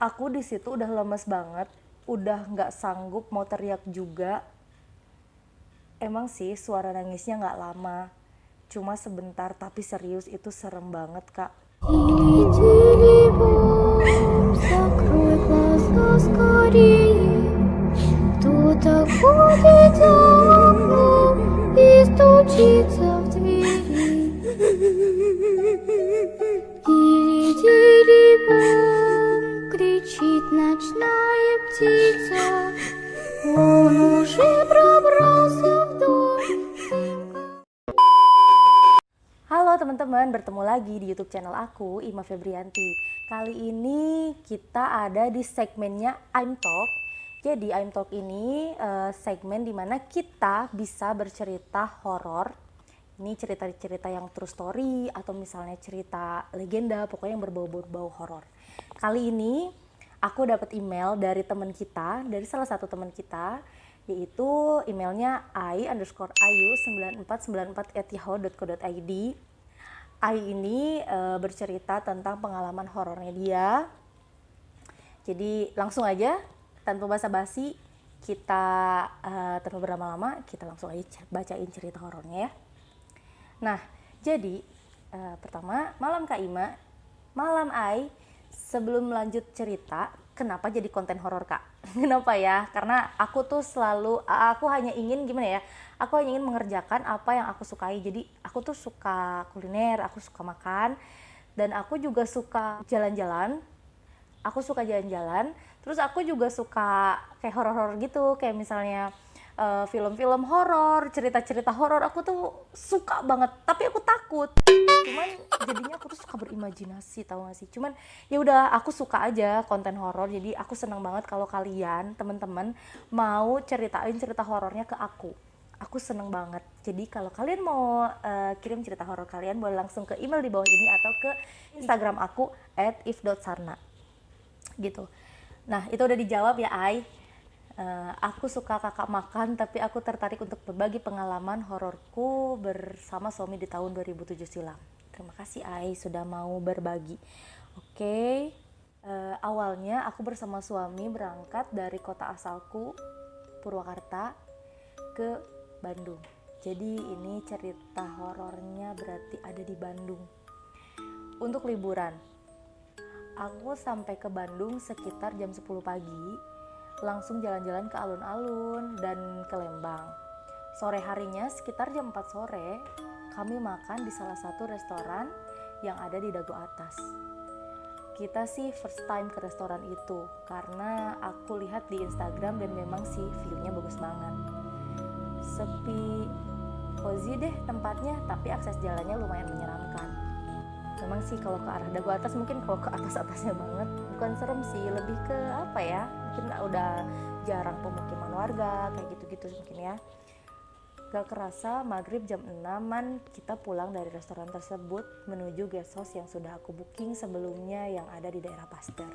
Aku di situ udah lemes banget, udah nggak sanggup mau teriak juga. Emang sih suara nangisnya nggak lama, cuma sebentar tapi serius itu serem banget kak. Закрой глаза скорее. Кто-то ходит за окном и стучится в двери. Тири-тири-бом, кричит ночная птица. Он уже пробрался в дом. Halo teman-teman, bertemu lagi di YouTube channel aku, Ima Febrianti. Kali ini kita ada di segmennya I'm Talk. Jadi I'm Talk ini segmen dimana kita bisa bercerita horor. Ini cerita-cerita yang true story atau misalnya cerita legenda, pokoknya yang berbau-bau horor. Kali ini aku dapat email dari teman kita, dari salah satu teman kita, yaitu emailnya ai_ayu9494@yahoo.co.id. Ai ini bercerita tentang pengalaman horornya dia. Jadi langsung aja, tanpa basa-basi, kita tanpa berlama-lama, kita langsung aja bacain cerita horornya ya. Nah, jadi pertama, malam Kak Ima, malam Ai. Sebelum lanjut cerita, kenapa jadi konten horor Kak? Kenapa ya? Karena aku tuh selalu, aku hanya ingin gimana ya? Aku hanya ingin mengerjakan apa yang aku sukai. Jadi aku tuh suka kuliner, aku suka makan, dan aku juga suka jalan-jalan. Aku suka jalan-jalan. Terus aku juga suka kayak horor-horor gitu, kayak misalnya film-film horor, cerita-cerita horor. Aku tuh suka banget, tapi aku takut. Cuman jadinya aku tuh suka berimajinasi, tahu gak sih? Cuman ya udah, aku suka aja konten horor. Jadi aku senang banget kalau kalian teman-teman mau ceritain cerita horornya ke aku. Aku seneng banget. Jadi kalau kalian mau kirim cerita horor kalian, boleh langsung ke email di bawah ini atau ke Instagram aku @if.sarna gitu. Nah, itu udah dijawab ya Ai. Aku suka kakak makan, tapi aku tertarik untuk berbagi pengalaman hororku bersama suami di tahun 2007 silam. Terima kasih Ai sudah mau berbagi. Oke. Awalnya aku bersama suami berangkat dari kota asalku, Purwakarta, ke Bandung. Jadi ini cerita horornya berarti ada di Bandung. Untuk liburan, aku sampai ke Bandung sekitar jam 10 pagi, langsung jalan-jalan ke alun-alun dan ke Lembang. Sore harinya sekitar jam 4 sore, kami makan di salah satu restoran yang ada di Dago Atas. Kita sih first time ke restoran itu, karena aku lihat di Instagram dan memang sih view-nya bagus banget. Sepi, cozy deh tempatnya, tapi akses jalannya lumayan menyeramkan. Memang sih kalau ke arah Dago Atas, mungkin kalau ke atas-atasnya banget bukan serem sih, lebih ke apa ya, mungkin udah jarang pemukiman warga kayak gitu-gitu mungkin ya. Gak kerasa maghrib jam 6-an kita pulang dari restoran tersebut menuju guest house yang sudah aku booking sebelumnya yang ada di daerah Pasteur.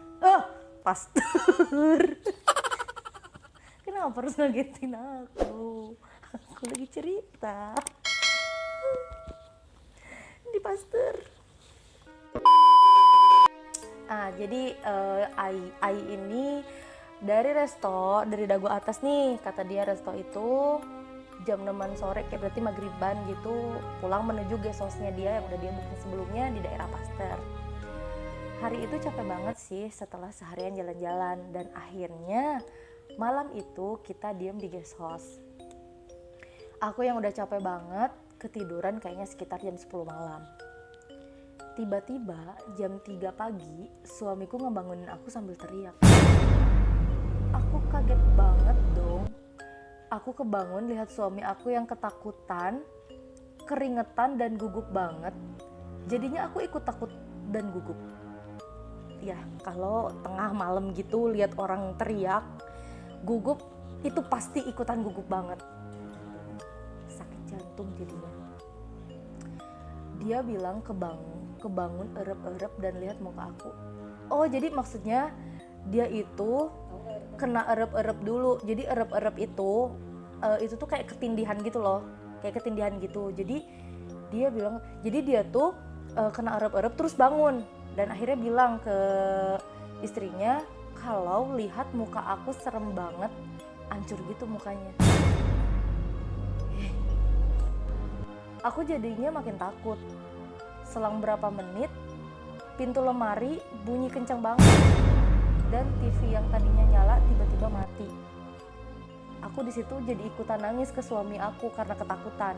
Pasteur. Kenapa harus ngagetin aku? Aku lagi cerita di Pasteur. Jadi Ai ini dari Dago Atas nih, kata dia resto itu jam 6 sore, kayak berarti maghriban gitu, pulang menuju guest house-nya dia yang udah dia booking sebelumnya di daerah Pasteur. Hari itu capek banget sih setelah seharian jalan-jalan, dan akhirnya malam itu kita diem di guest house. Aku yang udah capek banget ketiduran kayaknya sekitar jam 10 malam. Tiba-tiba jam 3 pagi suamiku ngebangunin aku sambil teriak. Aku kaget banget dong. Aku kebangun lihat suami aku yang ketakutan, keringetan dan gugup banget. Jadinya aku ikut takut dan gugup. Ya, kalau tengah malam gitu lihat orang teriak, gugup, itu pasti ikutan gugup banget. Sakit jantung jadinya. Dia bilang kebangun erep-erep dan lihat muka aku. Oh, jadi maksudnya dia itu kena erep-erep dulu. Jadi erep-erep itu tuh kayak ketindihan gitu loh, kayak ketindihan gitu. Jadi dia bilang, jadi dia tuh kena erep-erep terus bangun, dan akhirnya bilang ke istrinya kalau lihat muka aku serem banget, hancur gitu mukanya. Aku jadinya makin takut. Selang berapa menit, pintu lemari bunyi kencang banget dan TV yang tadinya nyala tiba-tiba mati. Aku di situ jadi ikutan nangis ke suami aku karena ketakutan.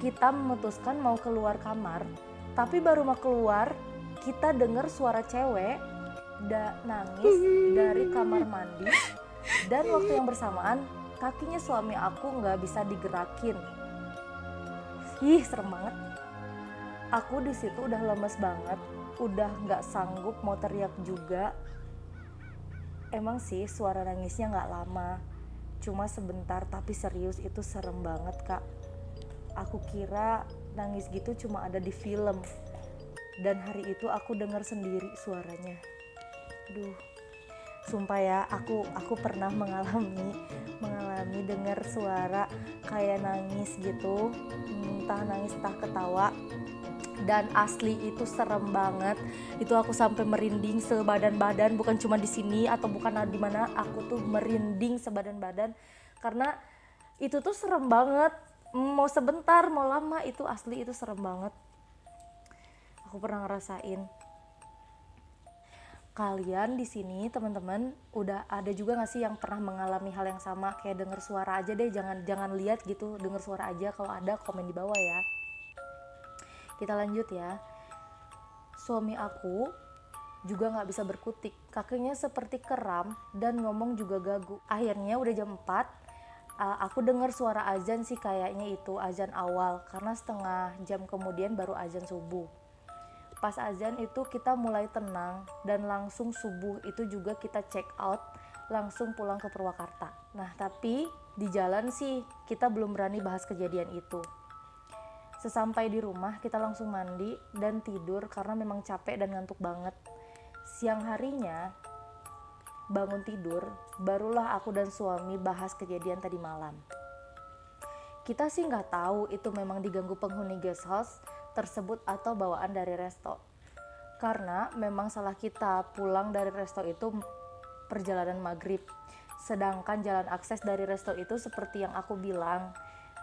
Kita memutuskan mau keluar kamar, tapi baru mau keluar, kita dengar suara cewek nangis dari kamar mandi, dan waktu yang bersamaan kakinya suami aku nggak bisa digerakin. Ih, serem banget. Aku di situ udah lemes banget, udah nggak sanggup mau teriak juga. Emang sih suara nangisnya nggak lama, cuma sebentar, tapi serius itu serem banget kak. Aku kira nangis gitu cuma ada di film, dan hari itu aku dengar sendiri suaranya. Duh, sumpah ya, aku pernah mengalami dengar suara kayak nangis gitu, entah nangis entah ketawa, dan asli itu serem banget. Itu aku sampai merinding sebadan-badan, bukan cuma di sini atau bukan di mana, aku tuh merinding sebadan-badan karena itu tuh serem banget. Mau sebentar mau lama, itu asli itu serem banget. Aku pernah ngerasain. Kalian di sini teman-teman udah ada juga nggak sih yang pernah mengalami hal yang sama, kayak dengar suara aja deh, jangan lihat gitu, dengar suara aja. Kalau ada komen di bawah ya. Kita lanjut ya. Suami aku juga nggak bisa berkutik, kakinya seperti keram dan ngomong juga gagu. Akhirnya udah jam 4, aku dengar suara azan sih, kayaknya itu azan awal, karena setengah jam kemudian baru azan subuh. Pas azan itu kita mulai tenang dan langsung subuh itu juga kita check out, langsung pulang ke Purwakarta. Nah tapi di jalan sih kita belum berani bahas kejadian itu. Sesampai di rumah kita langsung mandi dan tidur karena memang capek dan ngantuk banget. Siang harinya bangun tidur, barulah aku dan suami bahas kejadian tadi malam. Kita sih nggak tahu itu memang diganggu penghuni guest house tersebut atau bawaan dari resto. Karena memang salah kita, pulang dari resto itu perjalanan maghrib. Sedangkan jalan akses dari resto itu seperti yang aku bilang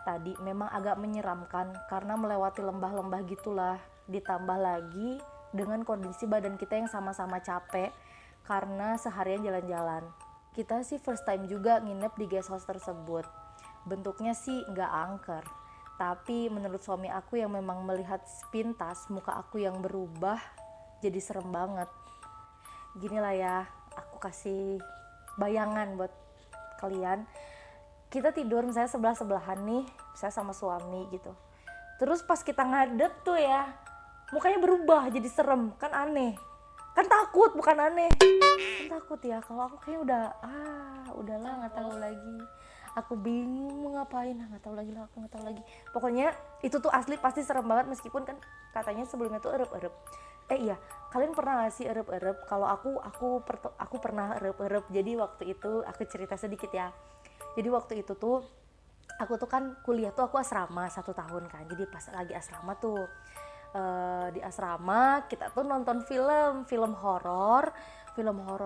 tadi, memang agak menyeramkan karena melewati lembah-lembah gitulah. Ditambah lagi dengan kondisi badan kita yang sama-sama capek karena seharian jalan-jalan. Kita sih first time juga nginep di guest house tersebut. Bentuknya sih nggak angker, tapi menurut suami aku yang memang melihat sepintas muka aku yang berubah jadi serem banget. Gini lah ya, aku kasih bayangan buat kalian. Kita tidur misalnya sebelah-sebelahan nih, saya sama suami gitu. Terus pas kita ngadep tuh ya, mukanya berubah jadi serem, kan aneh. Kan takut, bukan aneh. Kan takut ya. Kalau aku kayaknya udahlah, nggak tahu lagi. Aku bingung mau ngapain, nggak tahu lagi. Pokoknya itu tuh asli pasti serem banget, meskipun kan katanya sebelumnya tuh erep-erep. Iya, kalian pernah nggak sih erep-erep? Kalau aku pernah erep-erep. Jadi waktu itu aku cerita sedikit ya. Jadi waktu itu tuh aku tuh kan kuliah tuh aku asrama 1 tahun kan. Jadi pas lagi asrama tuh di asrama kita tuh nonton film horor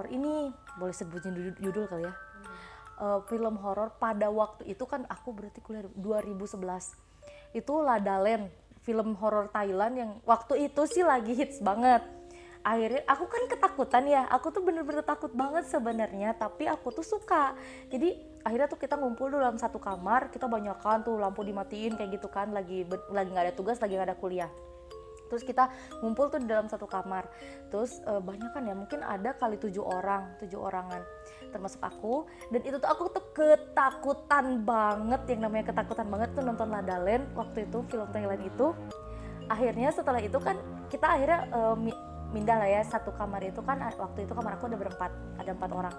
ini, boleh sebutin judul kali ya. Film horor pada waktu itu kan aku berarti kuliah 2011. Itu La La Land, film horor Thailand yang waktu itu sih lagi hits banget. Akhirnya aku kan ketakutan ya, aku tuh bener-bener takut banget sebenarnya, tapi aku tuh suka. Jadi akhirnya tuh kita ngumpul dalam satu kamar, kita banyakan tuh lampu dimatiin kayak gitu kan, lagi nggak ada tugas, lagi nggak ada kuliah. Terus kita ngumpul tuh di dalam satu kamar. Terus banyak kan ya, mungkin ada kali 7 orangan termasuk aku. Dan itu tuh aku tuh ketakutan banget, yang namanya ketakutan banget tuh nonton La La Land waktu itu, film Thailand itu. Akhirnya setelah itu kan kita akhirnya pindah lah ya, satu kamar itu kan waktu itu kamar aku ada 4 orang.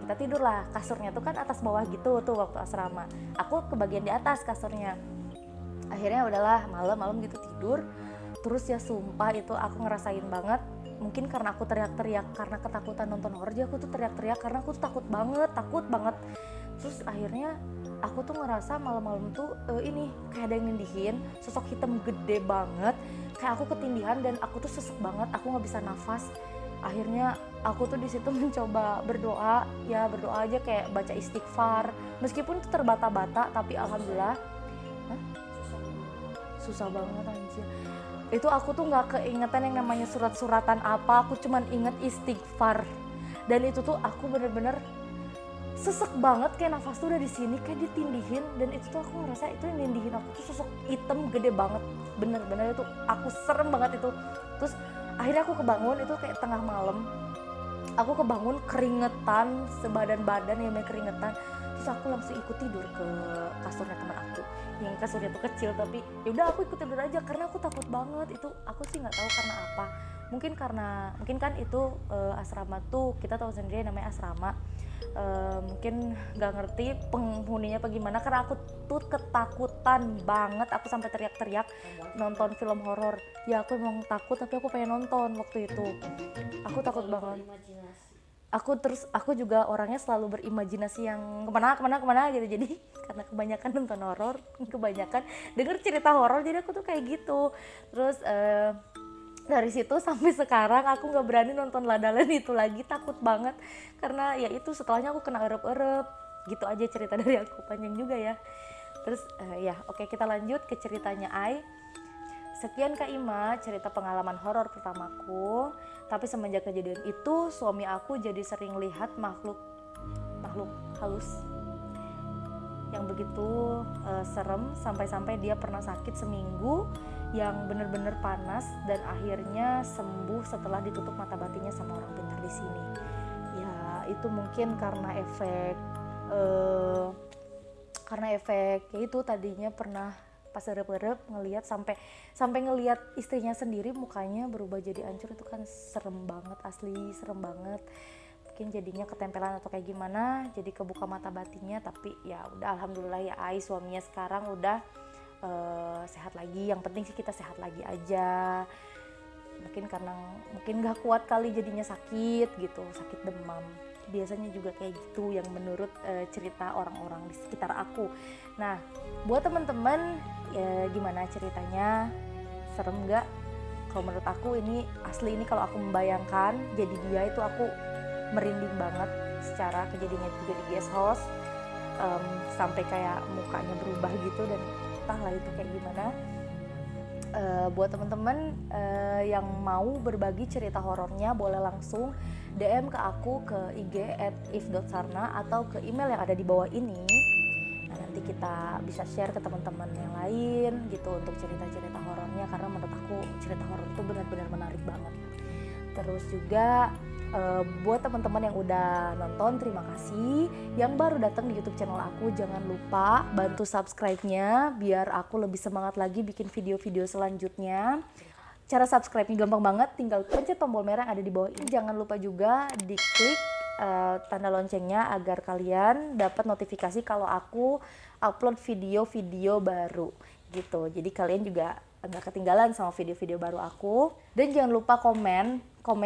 Kita tidur lah, kasurnya tuh kan atas bawah gitu tuh waktu asrama. Aku kebagian di atas kasurnya. Akhirnya udahlah malam-malam gitu tidur. Terus ya sumpah itu aku ngerasain banget, mungkin karena aku teriak-teriak karena ketakutan nonton horor, jadi aku tuh teriak-teriak karena aku tuh takut banget. Terus akhirnya aku tuh ngerasa malam-malam tuh ini kayak ada yang nindihin, sosok hitam gede banget, kayak aku ketindihan dan aku tuh sesek banget, aku nggak bisa nafas. Akhirnya aku tuh di situ mencoba berdoa, ya berdoa aja kayak baca istighfar. Meskipun itu terbata-bata, tapi alhamdulillah. Hah? Susah banget anjir. Itu aku tuh nggak keingetan yang namanya surat-suratan apa, aku cuman inget istighfar. Dan itu tuh aku bener-bener sesek banget, kayak nafas tuh udah di sini kayak ditindihin, dan itu tuh aku ngerasa itu yang nindihin aku tuh sosok hitam gede banget, bener-bener itu aku serem banget itu. Terus akhirnya aku kebangun, itu kayak tengah malam, aku kebangun keringetan sebadan-badan, ya keringetan. Terus aku langsung ikut tidur ke kasurnya teman aku yang kasurnya tuh kecil, tapi ya udah aku ikut tidur aja karena aku takut banget. Itu aku sih nggak tahu karena apa, mungkin kan itu asrama tuh kita tahu sendiri namanya asrama. Mungkin nggak ngerti penghuninya apa gimana, karena aku tuh ketakutan banget, aku sampai teriak-teriak nonton film horor. Ya aku emang takut, tapi aku pengen nonton waktu itu, aku takut banget. Aku juga orangnya selalu berimajinasi yang kemana gitu, jadi karena kebanyakan nonton horor, kebanyakan denger cerita horor, jadi aku tuh kayak gitu. Terus dari situ sampai sekarang aku nggak berani nonton Ladalan itu lagi, takut banget karena ya itu setelahnya aku kena erep-erep. Gitu aja cerita dari aku, panjang juga ya. Terus ya oke, kita lanjut ke ceritanya Ai. Sekian Kak Ima cerita pengalaman horor pertamaku. Tapi semenjak kejadian itu suami aku jadi sering lihat makhluk halus yang begitu serem, sampai-sampai dia pernah sakit seminggu yang bener-bener panas, dan akhirnya sembuh setelah ditutup mata batinnya sama orang pintar di sini. Ya itu mungkin karena efek ya itu, tadinya pernah pas erep-erep ngelihat sampai ngelihat istrinya sendiri mukanya berubah jadi hancur. Itu kan serem banget, asli serem banget. Mungkin jadinya ketempelan atau kayak gimana, jadi kebuka mata batinnya. Tapi ya udah, alhamdulillah ya Ai suaminya sekarang udah sehat lagi. Yang penting sih kita sehat lagi aja. Mungkin nggak kuat kali jadinya sakit gitu, sakit demam. Biasanya juga kayak gitu yang menurut cerita orang-orang di sekitar aku. Nah, buat teman-teman ya gimana ceritanya? Serem nggak? Kalau menurut aku ini asli, ini kalau aku membayangkan jadi dia itu aku merinding banget. Secara kejadiannya juga di guest house, sampai kayak mukanya berubah gitu, dan entahlah itu kayak gimana. Buat teman-teman yang mau berbagi cerita horornya, boleh langsung DM ke aku ke IG @if.sarna atau ke email yang ada di bawah ini. Nah, nanti kita bisa share ke teman-teman yang lain gitu untuk cerita-cerita horornya, karena menurut aku cerita horor itu benar-benar menarik banget. Terus juga buat teman-teman yang udah nonton, terima kasih. Yang baru datang di YouTube channel aku, jangan lupa bantu subscribe-nya biar aku lebih semangat lagi bikin video-video selanjutnya. Cara subscribe-nya gampang banget, tinggal pencet tombol merah yang ada di bawah ini. Jangan lupa juga diklik tanda loncengnya agar kalian dapat notifikasi kalau aku upload video-video baru gitu. Jadi kalian juga nggak ketinggalan sama video-video baru aku. Dan jangan lupa komen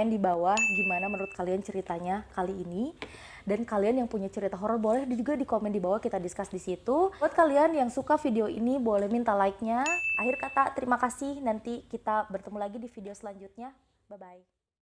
di bawah gimana menurut kalian ceritanya kali ini. Dan kalian yang punya cerita horor boleh juga di komen di bawah, kita discuss di situ. Buat kalian yang suka video ini boleh minta like-nya. Akhir kata terima kasih, nanti kita bertemu lagi di video selanjutnya. Bye bye.